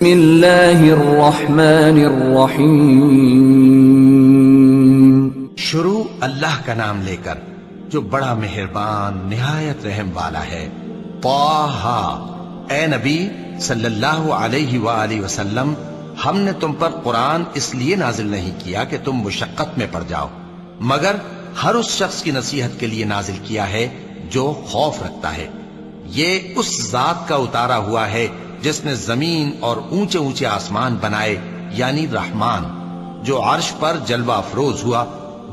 بسم اللہ الرحمن الرحیم۔ شروع اللہ کا نام لے کر جو بڑا مہربان نہایت رحم والا ہے۔ طٰہٰ، اے نبی صلی اللہ علیہ وآلہ وسلم، ہم نے تم پر قرآن اس لیے نازل نہیں کیا کہ تم مشقت میں پڑ جاؤ، مگر ہر اس شخص کی نصیحت کے لیے نازل کیا ہے جو خوف رکھتا ہے۔ یہ اس ذات کا اتارا ہوا ہے جس نے زمین اور اونچے اونچے آسمان بنائے، یعنی رحمان، جو عرش پر جلوہ افروز ہوا۔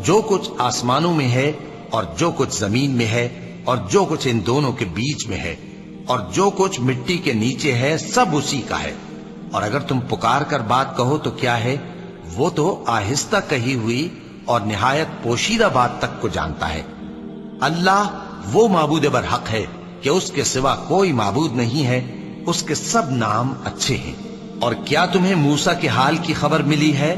جو کچھ آسمانوں میں ہے اور جو کچھ زمین میں ہے اور جو کچھ ان دونوں کے بیچ میں ہے اور جو کچھ مٹی کے نیچے ہے، سب اسی کا ہے۔ اور اگر تم پکار کر بات کہو تو کیا ہے، وہ تو آہستہ کہی ہوئی اور نہایت پوشیدہ بات تک کو جانتا ہے۔ اللہ وہ معبود برحق ہے کہ اس کے سوا کوئی معبود نہیں ہے، اس کے سب نام اچھے ہیں۔ اور کیا تمہیں موسیٰ کے حال کی خبر ملی ہے؟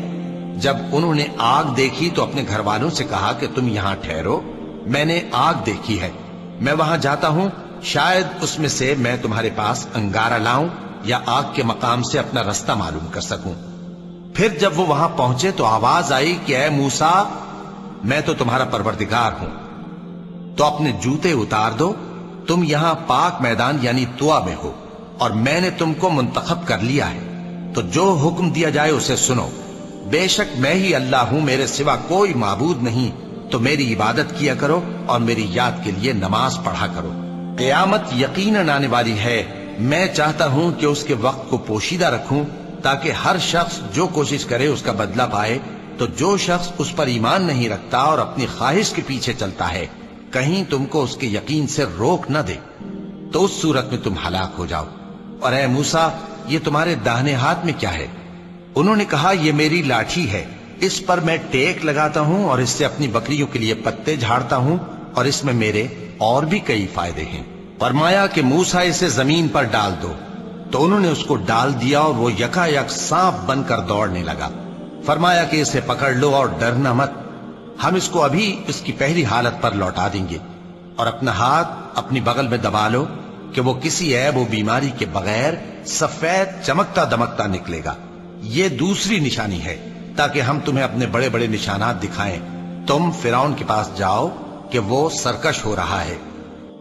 جب انہوں نے آگ دیکھی تو اپنے گھر والوں سے کہا کہ تم یہاں ٹھہرو، میں نے آگ دیکھی ہے، میں وہاں جاتا ہوں، شاید اس میں سے میں تمہارے پاس انگارہ لاؤں یا آگ کے مقام سے اپنا رستہ معلوم کر سکوں۔ پھر جب وہ وہاں پہنچے تو آواز آئی کہ اے موسیٰ، میں تو تمہارا پروردگار ہوں، تو اپنے جوتے اتار دو، تم یہاں پاک میدان یعنی طویٰ میں ہو، اور میں نے تم کو منتخب کر لیا ہے، تو جو حکم دیا جائے اسے سنو۔ بے شک میں ہی اللہ ہوں، میرے سوا کوئی معبود نہیں، تو میری عبادت کیا کرو اور میری یاد کے لیے نماز پڑھا کرو۔ قیامت یقیناً آنے والی ہے، میں چاہتا ہوں کہ اس کے وقت کو پوشیدہ رکھوں تاکہ ہر شخص جو کوشش کرے اس کا بدلہ پائے۔ تو جو شخص اس پر ایمان نہیں رکھتا اور اپنی خواہش کے پیچھے چلتا ہے، کہیں تم کو اس کے یقین سے روک نہ دے، تو اس صورت میں تم ہلاک ہو جاؤ۔ اور اے موسیٰ، یہ تمہارے داہنے ہاتھ میں کیا ہے؟ انہوں نے کہا، یہ میری لاٹھی ہے، اس پر میں ٹیک لگاتا ہوں اور اس سے اپنی بکریوں کے لیے پتے جھاڑتا ہوں، اور اس میں میرے اور بھی کئی فائدے ہیں۔ فرمایا کہ موسیٰ اسے زمین پر ڈال دو، تو انہوں نے اس کو ڈال دیا اور وہ یکا یک سانپ بن کر دوڑنے لگا۔ فرمایا کہ اسے پکڑ لو اور ڈرنا مت، ہم اس کو ابھی اس کی پہلی حالت پر لوٹا دیں گے، اور اپنا ہاتھ اپنی بغل میں دبا لو کہ وہ کسی عیب و بیماری کے بغیر سفید چمکتا دمکتا نکلے گا۔ یہ دوسری نشانی ہے تاکہ ہم تمہیں اپنے بڑے بڑے نشانات دکھائیں۔ تم فرعون کے پاس جاؤ کہ وہ سرکش ہو رہا ہے۔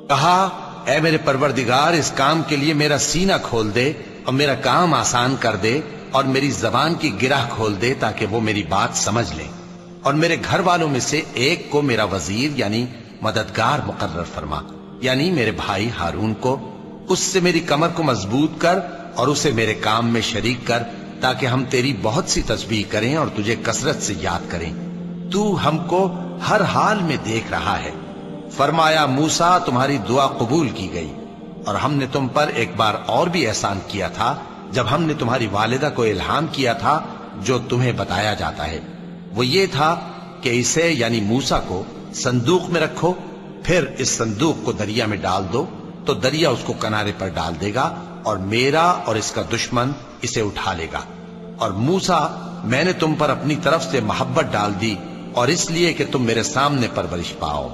کہا، اے میرے پروردگار، اس کام کے لیے میرا سینہ کھول دے اور میرا کام آسان کر دے، اور میری زبان کی گرہ کھول دے تاکہ وہ میری بات سمجھ لیں، اور میرے گھر والوں میں سے ایک کو میرا وزیر یعنی مددگار مقرر فرما، یعنی میرے بھائی ہارون کو۔ اس سے میری کمر کو مضبوط کر اور اسے میرے کام میں شریک کر، تاکہ ہم تیری بہت سی تسبیح کریں اور تجھے کثرت سے یاد کریں، تو ہم کو ہر حال میں دیکھ رہا ہے۔ فرمایا، موسیٰ، تمہاری دعا قبول کی گئی، اور ہم نے تم پر ایک بار اور بھی احسان کیا تھا جب ہم نے تمہاری والدہ کو الہام کیا تھا جو تمہیں بتایا جاتا ہے۔ وہ یہ تھا کہ اسے یعنی موسیٰ کو صندوق میں رکھو، پھر اس صندوق کو دریا میں ڈال دو، تو دریا اس کو کنارے پر ڈال دے گا، اور میرا اور اس کا دشمن اسے اٹھا لے گا۔ اور موسیٰ، میں نے تم پر اپنی طرف سے محبت ڈال دی، اور اس لیے کہ تم میرے سامنے پرورش پاؤ۔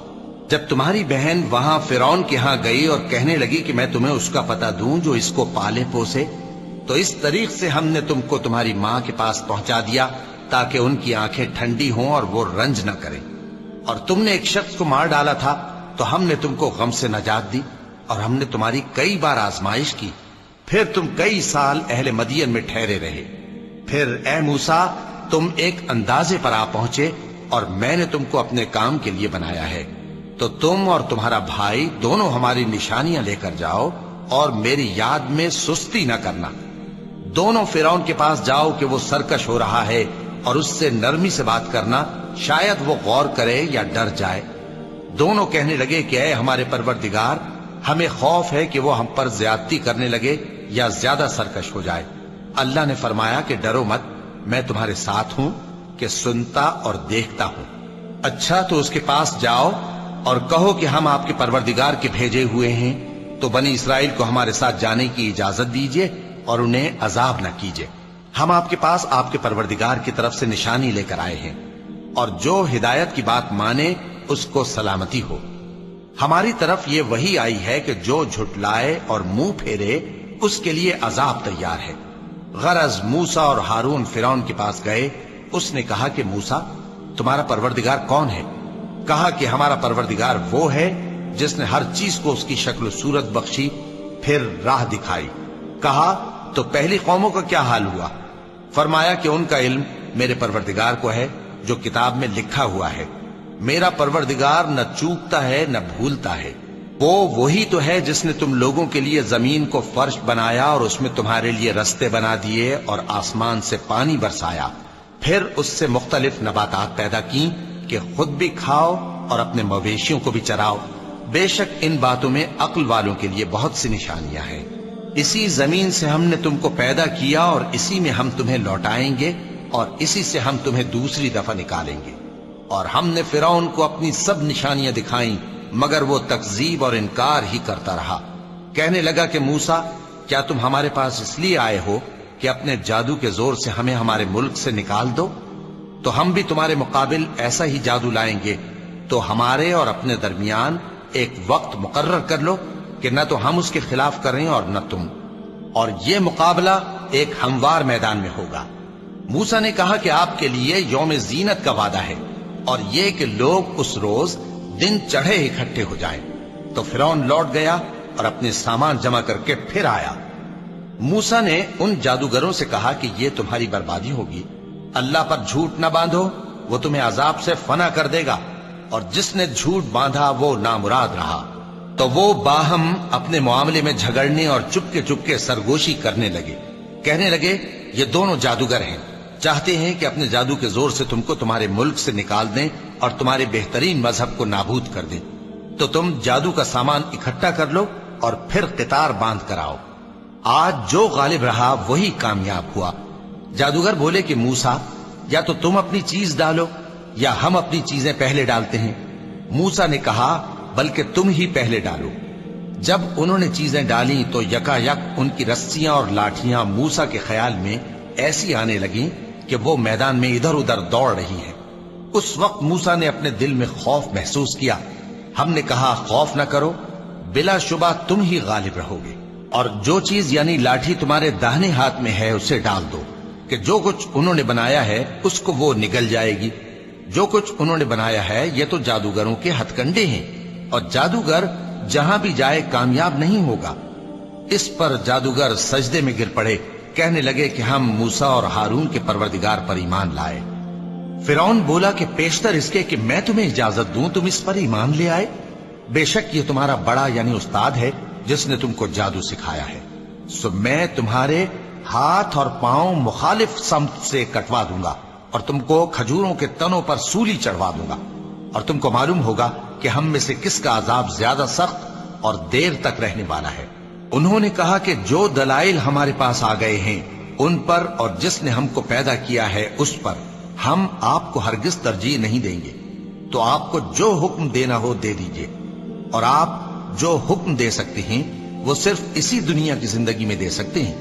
جب تمہاری بہن وہاں فرعون کے ہاں گئی اور کہنے لگی کہ میں تمہیں اس کا پتہ دوں جو اس کو پالے پوسے، تو اس طریق سے ہم نے تم کو تمہاری ماں کے پاس پہنچا دیا تاکہ ان کی آنکھیں ٹھنڈی ہوں اور وہ رنج نہ کریں۔ اور تم نے ایک شخص کو مار ڈالا تھا تو ہم نے تم کو غم سے نجات دی، اور ہم نے تمہاری کئی بار آزمائش کی، پھر تم کئی سال اہل مدین میں ٹھہرے رہے۔ پھر اے موسیٰ، تم ایک اندازے پر آ پہنچے، اور میں نے تم کو اپنے کام کے لیے بنایا ہے، تو تم اور تمہارا بھائی دونوں ہماری نشانیاں لے کر جاؤ، اور میری یاد میں سستی نہ کرنا۔ دونوں فرعون کے پاس جاؤ کہ وہ سرکش ہو رہا ہے، اور اس سے نرمی سے بات کرنا، شاید وہ غور کرے یا ڈر جائے۔ دونوں کہنے لگے کہ اے ہمارے پروردگار، ہمیں خوف ہے کہ وہ ہم پر زیادتی کرنے لگے یا زیادہ سرکش ہو جائے۔ اللہ نے فرمایا کہ ڈرو مت، میں تمہارے ساتھ ہوں کہ سنتا اور دیکھتا ہوں۔ اچھا، تو اس کے پاس جاؤ اور کہو کہ ہم آپ کے پروردگار کے بھیجے ہوئے ہیں، تو بنی اسرائیل کو ہمارے ساتھ جانے کی اجازت دیجیے اور انہیں عذاب نہ کیجیے۔ ہم آپ کے پاس آپ کے پروردگار کی طرف سے نشانی لے کر آئے ہیں، اور جو ہدایت کی بات مانے اس کو سلامتی ہو۔ ہماری طرف یہ وحی آئی ہے کہ جو جھٹلائے اور منہ پھیرے اس کے لیے عذاب تیار ہے۔ غرض موسیٰ اور ہارون فرعون کے پاس گئے. اس نے کہا کہ موسیٰ تمہارا پروردگار کون ہے؟ کہا کہ ہمارا پروردگار وہ ہے جس نے ہر چیز کو اس کی شکل و صورت بخشی پھر راہ دکھائی. کہا تو پہلی قوموں کا کیا حال ہوا؟ فرمایا کہ ان کا علم میرے پروردگار کو ہے جو کتاب میں لکھا ہوا ہے. میرا پروردگار نہ چوکتا ہے نہ بھولتا ہے. وہ وہی تو ہے جس نے تم لوگوں کے لیے زمین کو فرش بنایا اور اس میں تمہارے لیے رستے بنا دیے اور آسمان سے پانی برسایا، پھر اس سے مختلف نباتات پیدا کی کہ خود بھی کھاؤ اور اپنے مویشیوں کو بھی چراؤ. بے شک ان باتوں میں عقل والوں کے لیے بہت سی نشانیاں ہیں. اسی زمین سے ہم نے تم کو پیدا کیا اور اسی میں ہم تمہیں لوٹائیں گے اور اسی سے ہم تمہیں دوسری دفعہ نکالیں گے. اور ہم نے فرعون کو اپنی سب نشانیاں دکھائیں مگر وہ تکذیب اور انکار ہی کرتا رہا. کہنے لگا کہ موسیٰ کیا تم ہمارے پاس اس لیے آئے ہو کہ اپنے جادو کے زور سے ہمیں ہمارے ملک سے نکال دو؟ تو ہم بھی تمہارے مقابل ایسا ہی جادو لائیں گے. تو ہمارے اور اپنے درمیان ایک وقت مقرر کر لو کہ نہ تو ہم اس کے خلاف کریں اور نہ تم، اور یہ مقابلہ ایک ہموار میدان میں ہوگا. موسیٰ نے کہا کہ آپ کے لیے یوم زینت کا وعدہ ہے اور یہ کہ لوگ اس روز دن چڑھے اکٹھے ہو جائیں. تو فرعون لوٹ گیا اور اپنے سامان جمع کر کے پھر آیا. موسیٰ نے ان جادوگروں سے کہا کہ یہ تمہاری بربادی ہوگی. اللہ پر جھوٹ نہ باندھو، وہ تمہیں عذاب سے فنا کر دے گا، اور جس نے جھوٹ باندھا وہ نامراد رہا. تو وہ باہم اپنے معاملے میں جھگڑنے اور چپکے سرگوشی کرنے لگے. کہنے لگے یہ دونوں جادوگر ہیں، چاہتے ہیں کہ اپنے جادو کے زور سے تم کو تمہارے ملک سے نکال دیں اور تمہارے بہترین مذہب کو نابود کر دیں. تو تم جادو کا سامان اکٹھا کر لو اور پھر قطار باندھ کر آؤ. آج جو غالب رہا وہی کامیاب ہوا. جادوگر بولے کہ موسیٰ یا تو تم اپنی چیز ڈالو یا ہم اپنی چیزیں پہلے ڈالتے ہیں. موسیٰ نے کہا بلکہ تم ہی پہلے ڈالو. جب انہوں نے چیزیں ڈالیں تو یکا یک ان کی رسیاں اور لاٹھیاں موسیٰ کے خیال میں ایسی آنے لگیں کہ وہ میدان میں ادھر ادھر دوڑ رہی ہیں. اس وقت موسیٰ نے اپنے دل میں خوف محسوس کیا. ہم نے کہا خوف نہ کرو، بلا شبہ تم ہی غالب رہو گے، اور جو چیز یعنی لاٹھی تمہارے داہنے ہاتھ میں ہے اسے ڈال دو کہ جو کچھ انہوں نے بنایا ہے اس کو وہ نگل جائے گی. جو کچھ انہوں نے بنایا ہے یہ تو جادوگروں کے ہتھ کنڈے ہیں، اور جادوگر جہاں بھی جائے کامیاب نہیں ہوگا. اس پر جادوگر سجدے میں گر پڑے، کہنے لگے کہ ہم موسیٰ اور ہارون کے پروردگار پر ایمان لائے. فرعون بولا کہ پیشتر اس کے کہ میں تمہیں اجازت دوں تم اس پر ایمان لے آئے. بے شک یہ تمہارا بڑا یعنی استاد ہے جس نے تم کو جادو سکھایا ہے. سو میں تمہارے ہاتھ اور پاؤں مخالف سمت سے کٹوا دوں گا اور تم کو کھجوروں کے تنوں پر سولی چڑھوا دوں گا، اور تم کو معلوم ہوگا کہ ہم میں سے کس کا عذاب زیادہ سخت اور دیر تک رہنے والا ہے. انہوں نے کہا کہ جو دلائل ہمارے پاس آ گئے ہیں ان پر اور جس نے ہم کو پیدا کیا ہے اس پر ہم آپ کو ہرگز ترجیح نہیں دیں گے. تو آپ کو جو حکم دینا ہو دے دیجئے، اور آپ جو حکم دے سکتے ہیں وہ صرف اسی دنیا کی زندگی میں دے سکتے ہیں.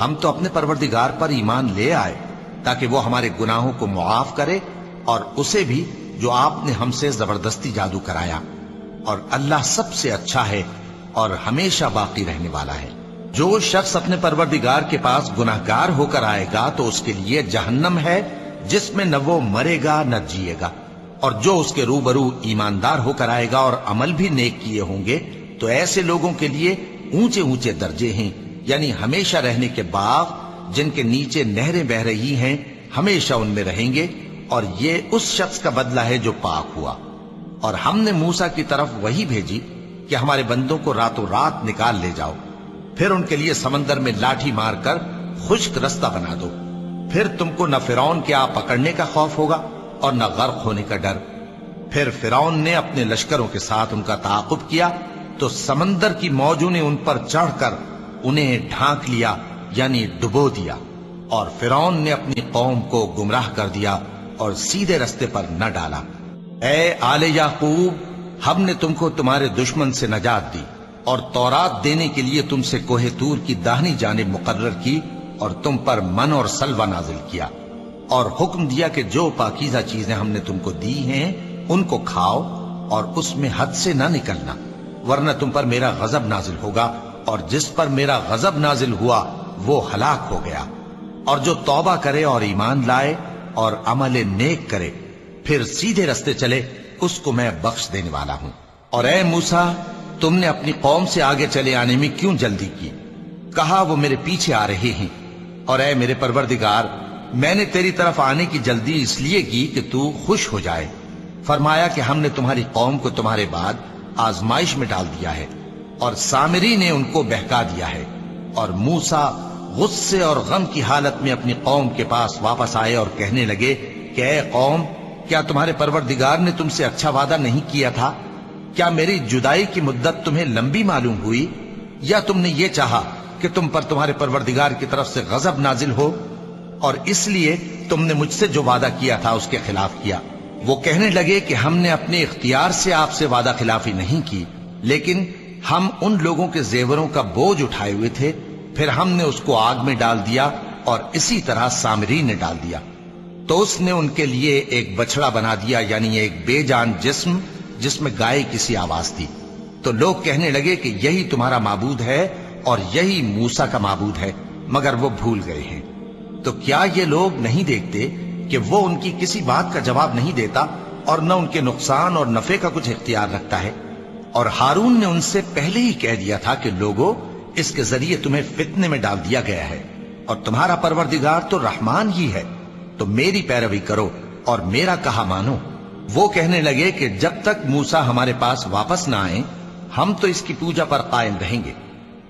ہم تو اپنے پروردگار پر ایمان لے آئے تاکہ وہ ہمارے گناہوں کو معاف کرے اور اسے بھی جو آپ نے ہم سے زبردستی جادو کرایا. اور اللہ سب سے اچھا ہے اور ہمیشہ باقی رہنے والا ہے. جو شخص اپنے پروردگار کے پاس گناہگار ہو کر آئے گا تو اس کے لیے جہنم ہے جس میں نہ وہ مرے گا نہ جیے گا، اور جو اس کے روبرو ایماندار ہو کر آئے گا اور عمل بھی نیک کیے ہوں گے تو ایسے لوگوں کے لیے اونچے اونچے درجے ہیں، یعنی ہمیشہ رہنے کے باغ جن کے نیچے نہریں بہ رہی ہیں، ہمیشہ ان میں رہیں گے. اور یہ اس شخص کا بدلہ ہے جو پاک ہوا. اور ہم نے موسیٰ کی طرف وہی بھیجی کہ ہمارے بندوں کو راتوں رات نکال لے جاؤ، پھر ان کے لیے سمندر میں لاٹھی مار کر خشک رستہ بنا دو. پھر تم کو نہ فرعون کے آ پکڑنے کا خوف ہوگا اور نہ غرق ہونے کا ڈر. پھر فرعون نے اپنے لشکروں کے ساتھ ان کا تعاقب کیا تو سمندر کی موجوں نے ان پر چڑھ کر انہیں ڈھانک لیا یعنی ڈبو دیا. اور فرعون نے اپنی قوم کو گمراہ کر دیا اور سیدھے رستے پر نہ ڈالا. اے آل یعقوب، ہم نے تم کو تمہارے دشمن سے نجات دی اور تورات دینے کے لیے تم سے کوہ طور کی داہنی جانب مقرر کی اور تم پر من اور سلوہ نازل کیا، اور حکم دیا کہ جو پاکیزہ چیزیں ہم نے تم کو دی ہیں ان کو کھاؤ اور اس میں حد سے نہ نکلنا، ورنہ تم پر میرا غضب نازل ہوگا، اور جس پر میرا غضب نازل ہوا وہ ہلاک ہو گیا. اور جو توبہ کرے اور ایمان لائے اور عمل نیک کرے پھر سیدھے رستے چلے اس کو میں بخش دینے والا ہوں۔ اور اے موسیٰ، تم نے اپنی قوم سے آگے چلے آنے میں کیوں جلدی کی؟ کہا وہ میرے پیچھے آ رہے ہیں۔ اور اے میرے پروردگار، میں نے تیری طرف آنے کی جلدی اس لیے کی کہ تو خوش ہو جائے۔ فرمایا کہ ہم نے تمہاری قوم کو تمہارے بعد آزمائش میں ڈال دیا ہے اور سامری نے ان کو بہکا دیا ہے۔ اور موسیٰ غصے اور غم کی حالت میں اپنی قوم کے پاس واپس آئے اور کہنے لگے کہ اے قوم، کیا تمہارے پروردگار نے تم سے اچھا وعدہ نہیں کیا تھا؟ کیا میری جدائی کی مدت تمہیں لمبی معلوم ہوئی، یا تم نے یہ چاہا کہ تم پر تمہارے پروردگار کی طرف سے غضب نازل ہو، اور اس لیے تم نے مجھ سے جو وعدہ کیا تھا اس کے خلاف کیا؟ وہ کہنے لگے کہ ہم نے اپنے اختیار سے آپ سے وعدہ خلافی نہیں کی، لیکن ہم ان لوگوں کے زیوروں کا بوجھ اٹھائے ہوئے تھے، پھر ہم نے اس کو آگ میں ڈال دیا اور اسی طرح سامری نے ڈال دیا۔ تو اس نے ان کے لیے ایک بچڑا بنا دیا، یعنی ایک بے جان جسم جس میں گائے کسی آواز تھی۔ تو لوگ کہنے لگے کہ یہی تمہارا معبود ہے اور یہی موسیٰ کا معبود ہے، مگر وہ بھول گئے ہیں۔ تو کیا یہ لوگ نہیں دیکھتے کہ وہ ان کی کسی بات کا جواب نہیں دیتا اور نہ ان کے نقصان اور نفع کا کچھ اختیار رکھتا ہے؟ اور ہارون نے ان سے پہلے ہی کہہ دیا تھا کہ لوگوں، اس کے ذریعے تمہیں فتنے میں ڈال دیا گیا ہے، اور تمہارا پروردگار تو رحمان ہی ہے، تو میری پیروی کرو اور میرا کہا مانو۔ وہ کہنے لگے کہ جب تک موسیٰ ہمارے پاس واپس نہ آئیں ہم تو اس کی پوجا پر قائم رہیں گے۔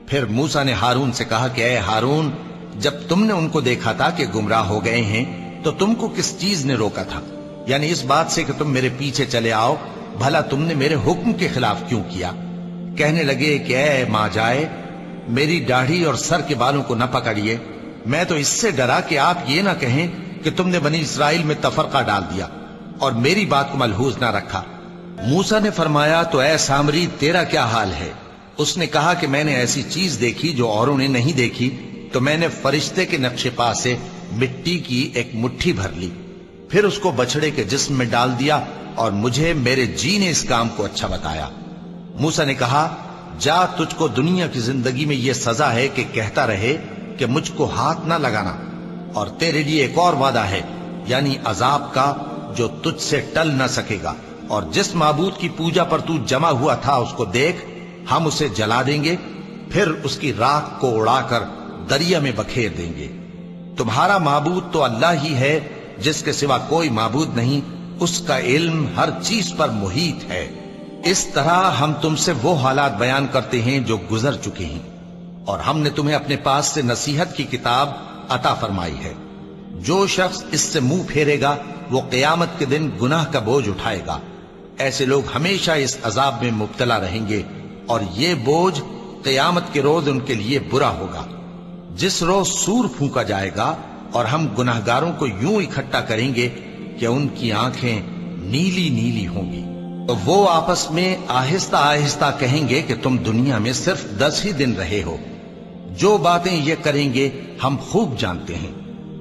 پھر موسیٰ نے ہارون سے کہا کہ اے ہارون، جب تم نے ان کو دیکھا تھا کہ گمراہ ہو گئے ہیں تو تم کو کس چیز نے روکا تھا؟ یعنی اس بات سے کہ تم میرے پیچھے چلے آؤ، بھلا تم نے میرے حکم کے خلاف کیوں کیا؟ کہنے لگے کہ اے ماں جائے، میری داڑھی اور سر کے بالوں کو نہ پکڑیے، میں تو اس سے ڈرا کہ آپ یہ نہ کہیں کہ تم نے بنی اسرائیل میں تفرقہ ڈال دیا اور میری بات کو ملحوظ نہ رکھا۔ موسیٰ نے فرمایا تو اے سامری، تیرا کیا حال ہے؟ اس نے کہا کہ میں نے ایسی چیز دیکھی جو اوروں نے نہیں دیکھی، تو میں نے فرشتے کے نقش پا سے مٹی کی ایک مٹھی بھر لی، پھر اس کو بچڑے کے جسم میں ڈال دیا، اور مجھے میرے جی نے اس کام کو اچھا بتایا۔ موسیٰ نے کہا جا، تجھ کو دنیا کی زندگی میں یہ سزا ہے کہ کہتا رہے کہ مجھ کو ہاتھ نہ لگانا، اور تیرے لیے ایک اور وعدہ ہے، یعنی عذاب کا جو تجھ سے ٹل نہ سکے گا، اور جس معبود کی پوجا پر تو جمع ہوا تھا اس کو دیکھ، ہم اسے جلا دیں گے، پھر اس کی راکھ کو اڑا کر دریا میں بکھیر دیں گے۔ تمہارا معبود تو اللہ ہی ہے، جس کے سوا کوئی معبود نہیں، اس کا علم ہر چیز پر محیط ہے۔ اس طرح ہم تم سے وہ حالات بیان کرتے ہیں جو گزر چکے ہیں، اور ہم نے تمہیں اپنے پاس سے نصیحت کی کتاب عطا فرمائی ہے۔ جو شخص اس سے منہ پھیرے گا وہ قیامت کے دن گناہ کا بوجھ اٹھائے گا۔ ایسے لوگ ہمیشہ اس عذاب میں مبتلا رہیں گے، اور یہ بوجھ قیامت کے روز ان کے لیے برا ہوگا، جس روز سور پھونکا جائے گا، اور ہم گناہگاروں کو یوں اکٹھا کریں گے کہ ان کی آنکھیں نیلی نیلی ہوں گی۔ تو وہ آپس میں آہستہ آہستہ کہیں گے کہ تم دنیا میں صرف 10 ہی دن رہے ہو، جو باتیں یہ کریں گے ہم خوب جانتے ہیں۔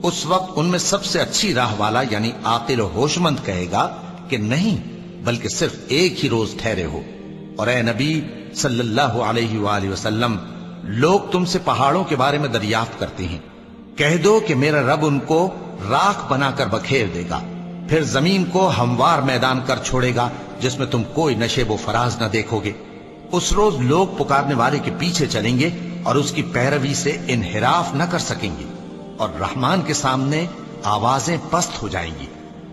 اس وقت ان میں سب سے اچھی راہ والا یعنی عاقل و ہوش مند کہے گا کہ نہیں، بلکہ صرف ایک ہی روز ٹھہرے ہو۔ اور اے نبی صلی اللہ علیہ وآلہ وسلم، لوگ تم سے پہاڑوں کے بارے میں دریافت کرتے ہیں، کہہ دو کہ میرا رب ان کو راکھ بنا کر بکھیر دے گا، پھر زمین کو ہموار میدان کر چھوڑے گا جس میں تم کوئی نشیب و فراز نہ دیکھو گے۔ اس روز لوگ پکارنے والے کے پیچھے چلیں گے اور اس کی پیروی سے انحراف نہ کر سکیں گے، اور رحمان کے سامنے آوازیں پست ہو جائیں گی،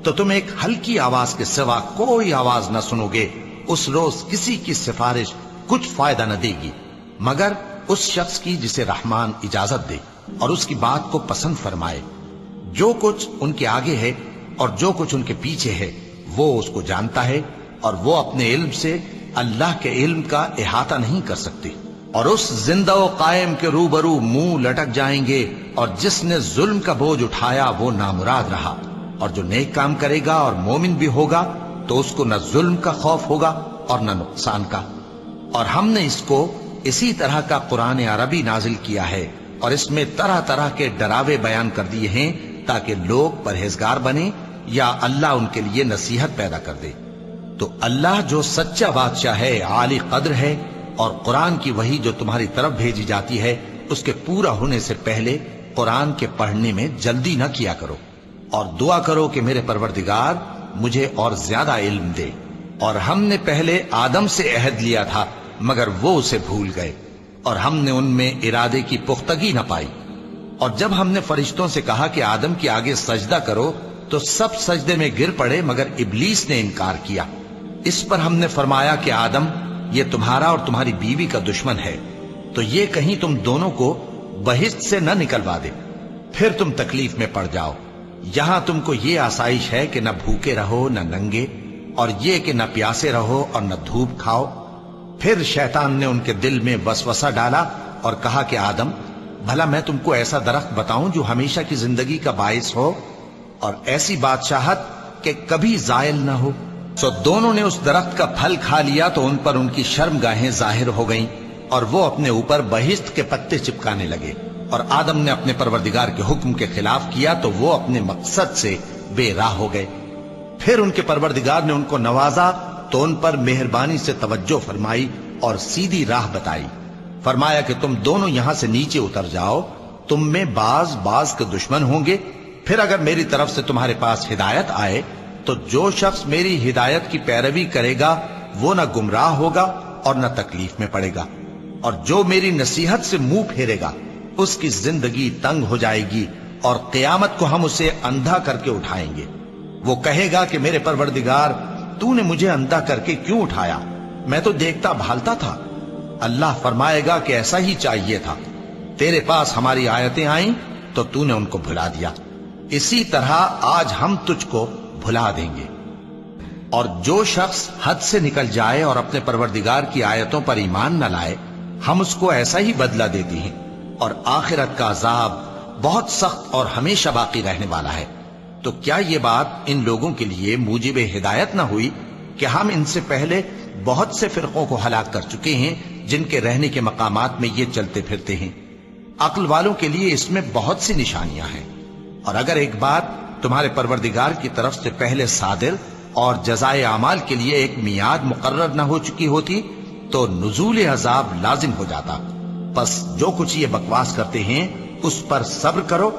تو تم ایک ہلکی آواز کے سوا کوئی آواز نہ سنو گے۔ اس روز کسی کی سفارش کچھ فائدہ نہ دے گی مگر اس شخص کی جسے رحمان اجازت دے اور اس کی بات کو پسند فرمائے۔ جو کچھ ان کے آگے ہے اور جو کچھ ان کے پیچھے ہے وہ اس کو جانتا ہے، اور وہ اپنے علم سے اللہ کے علم کا احاطہ نہیں کر سکتے۔ اور اس زندہ و قائم کے روبرو منہ لٹک جائیں گے، اور جس نے ظلم کا بوجھ اٹھایا وہ نامراد رہا، اور جو نیک کام کرے گا اور مومن بھی ہوگا تو اس کو نہ ظلم کا خوف ہوگا اور نہ نقصان کا۔ اور ہم نے اس کو اسی طرح کا قرآن عربی نازل کیا ہے، اور اس میں طرح طرح کے ڈراوے بیان کر دیے ہیں تاکہ لوگ پرہیزگار بنیں یا اللہ ان کے لیے نصیحت پیدا کر دے۔ تو اللہ جو سچا بادشاہ ہے، عالی قدر ہے، اور قرآن کی وحی جو تمہاری طرف بھیجی جاتی ہے اس کے پورا ہونے سے پہلے قرآن کے پڑھنے میں جلدی نہ کیا کرو، اور دعا کرو کہ میرے پروردگار مجھے اور زیادہ علم دے۔ اور ہم نے پہلے آدم سے عہد لیا تھا مگر وہ اسے بھول گئے، اور ہم نے ان میں ارادے کی پختگی نہ پائی۔ اور جب ہم نے فرشتوں سے کہا کہ آدم کے آگے سجدہ کرو تو سب سجدے میں گر پڑے مگر ابلیس نے انکار کیا۔ اس پر ہم نے فرمایا کہ آدم، یہ تمہارا اور تمہاری بیوی کا دشمن ہے، تو یہ کہیں تم دونوں کو بہشت سے نہ نکلوا دے، پھر تم تکلیف میں پڑ جاؤ۔ یہاں تم کو یہ آسائش ہے کہ نہ بھوکے رہو نہ ننگے، اور یہ کہ نہ پیاسے رہو اور نہ دھوپ کھاؤ۔ پھر شیطان نے ان کے دل میں وسوسہ ڈالا اور کہا کہ آدم، بھلا میں تم کو ایسا درخت بتاؤں جو ہمیشہ کی زندگی کا باعث ہو، اور ایسی بادشاہت کہ کبھی زائل نہ ہو؟ سو دونوں نے اس درخت کا پھل کھا لیا تو ان پر ان کی شرمگاہیں ظاہر ہو گئیں، اور وہ اپنے اوپر بہشت کے پتے چپکانے لگے۔ اور آدم نے اپنے پروردگار کے حکم کے خلاف کیا تو وہ اپنے مقصد سے بے راہ ہو گئے۔ پھر ان کے پروردگار نے ان کو نوازا تو ان پر مہربانی سے توجہ فرمائی اور سیدھی راہ بتائی۔ فرمایا کہ تم دونوں یہاں سے نیچے اتر جاؤ، تم میں بعض کے دشمن ہوں گے، پھر اگر میری طرف سے تمہارے پاس ہدایت آئے تو جو شخص میری ہدایت کی پیروی کرے گا وہ نہ گمراہ ہوگا اور نہ تکلیف میں پڑے گا، اور جو میری نصیحت سے منہ پھیرے گا اس کی زندگی تنگ ہو جائے گی، اور قیامت کو ہم اسے اندھا کر کے اٹھائیں گے۔ وہ کہے گا کہ میرے پروردگار، تو نے مجھے اندھا کر کے کیوں اٹھایا؟ میں تو دیکھتا بھالتا تھا۔ اللہ فرمائے گا کہ ایسا ہی چاہیے تھا، تیرے پاس ہماری آیتیں آئیں تو تو نے ان کو بھلا دیا، اسی طرح آج ہم تجھ کو بھلا دیں گے۔ اور جو شخص حد سے نکل جائے اور اپنے پروردگار کی آیتوں پر ایمان نہ لائے، ہم اس کو ایسا ہی بدلہ دیتے ہیں، اور آخرت کا عذاب بہت سخت اور ہمیشہ باقی رہنے والا ہے۔ تو کیا یہ بات ان لوگوں کے لیے موجب ہدایت نہ ہوئی کہ ہم ان سے پہلے بہت سے فرقوں کو ہلاک کر چکے ہیں جن کے رہنے کے مقامات میں یہ چلتے پھرتے ہیں؟ عقل والوں کے لیے اس میں بہت سی نشانیاں ہیں۔ اور اگر ایک بات تمہارے پروردگار کی طرف سے پہلے صادر اور جزائے اعمال کے لیے ایک میعاد مقرر نہ ہو چکی ہوتی تو نزول عذاب لازم ہو جاتا۔ پس جو کچھ یہ بکواس کرتے ہیں اس پر صبر کرو،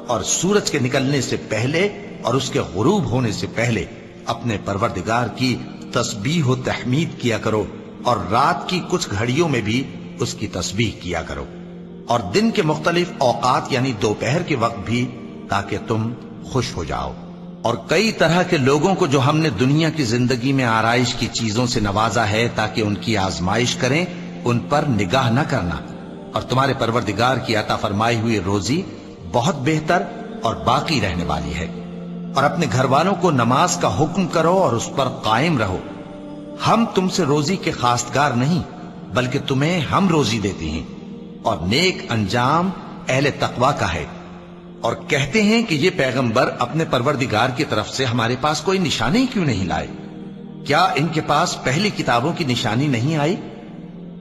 اور سورج کے نکلنے سے پہلے اور اس کے غروب ہونے سے پہلے اپنے پروردگار کی تسبیح و تحمید کیا کرو، اور رات کی کچھ گھڑیوں میں بھی اس کی تسبیح کیا کرو، اور دن کے مختلف اوقات یعنی دوپہر کے وقت بھی، تاکہ تم خوش ہو جاؤ۔ اور کئی طرح کے لوگوں کو جو ہم نے دنیا کی زندگی میں آرائش کی چیزوں سے نوازا ہے تاکہ ان کی آزمائش کریں، ان پر نگاہ نہ کرنا، اور تمہارے پروردگار کی عطا فرمائی ہوئی روزی بہت بہتر اور باقی رہنے والی ہے۔ اور اپنے گھر والوں کو نماز کا حکم کرو اور اس پر قائم رہو۔ ہم تم سے روزی کے خواستگار نہیں بلکہ تمہیں ہم روزی دیتے ہیں، اور نیک انجام اہل تقوی کا ہے۔ اور کہتے ہیں کہ یہ پیغمبر اپنے پروردگار کی طرف سے ہمارے پاس کوئی نشانی کیوں نہیں لائے؟ کیا ان کے پاس پہلی کتابوں کی نشانی نہیں آئی؟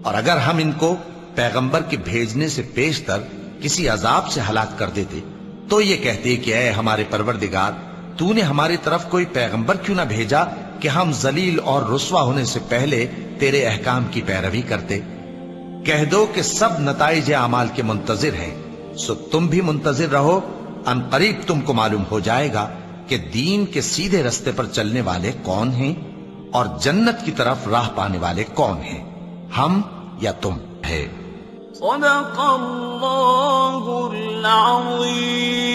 اور اگر ہم ان کو پیغمبر کے بھیجنے سے پیشتر کسی عذاب سے ہلاک کر دیتے تو یہ کہتے کہ اے ہمارے پروردگار، تو نے ہماری طرف کوئی پیغمبر کیوں نہ بھیجا کہ ہم ذلیل اور رسوا ہونے سے پہلے تیرے احکام کی پیروی کرتے۔ کہہ دو کہ سب نتائج اعمال کے منتظر ہیں، سو تم بھی منتظر رہو، ان قریب تم کو معلوم ہو جائے گا کہ دین کے سیدھے رستے پر چلنے والے کون ہیں اور جنت کی طرف راہ پانے والے کون ہیں، ہم یا تم ہے۔ صدق اللہ العظیم۔